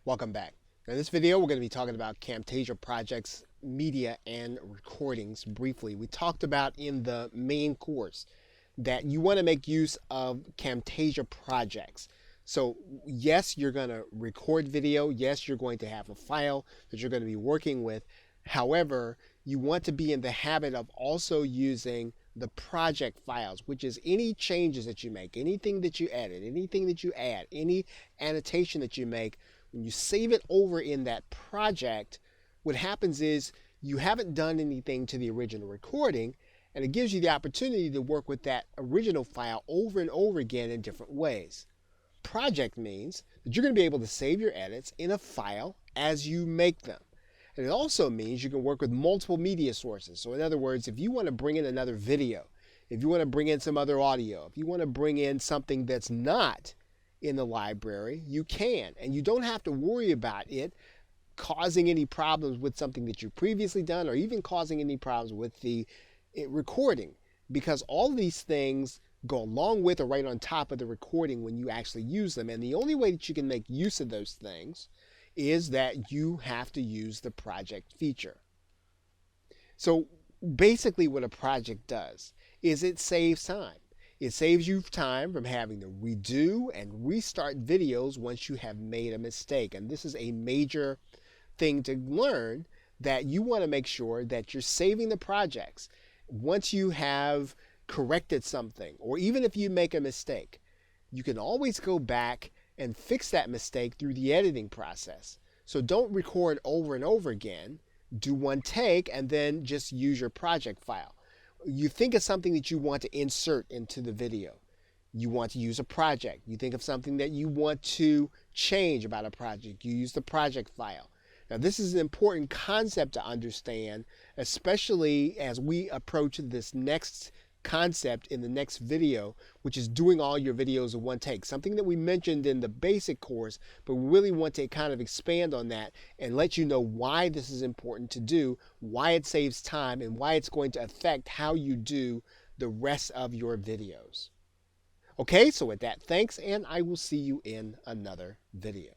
Welcome back. Now, in this video, we're going to be talking about Camtasia projects, media, and recordings briefly. We talked about in the main course that you want to make use of Camtasia projects. So yes, you're going to record video. Yes, you're going to have a file that you're going to be working with. However, you want to be in the habit of also using the project files, which is any changes that you make, anything that you edit, anything that you add, any annotation that you make. When you save it over in that project, what happens is you haven't done anything to the original recording, and it gives you the opportunity to work with that original file over and over again in different ways. Project means that you're going to be able to save your edits in a file as you make them. And it also means you can work with multiple media sources. So in other words, if you want to bring in another video, if you want to bring in some other audio, if you want to bring in something that's not in the library, you can. And you don't have to worry about it causing any problems with something that you've previously done or even causing any problems with the recording, because all of these things go along with or right on top of the recording when you actually use them. And the only way that you can make use of those things is that you have to use the project feature. So basically what a project does is it saves time. It saves you time from having to redo and restart videos once you have made a mistake. And this is a major thing to learn, that you want to make sure that you're saving the projects. Once you have corrected something, or even if you make a mistake, you can always go back and fix that mistake through the editing process. So don't record over and over again. Do one take and then just use your project file. You think of something that you want to insert into the video. You want to use a project. You think of something that you want to change about a project. You use the project file. Now, this is an important concept to understand, especially as we approach this next concept in the next video, which is doing all your videos in one take. Something that we mentioned in the basic course, but we really want to kind of expand on that and let you know why this is important to do, why it saves time, and why it's going to affect how you do the rest of your videos. Okay, so with that, thanks, and I will see you in another video.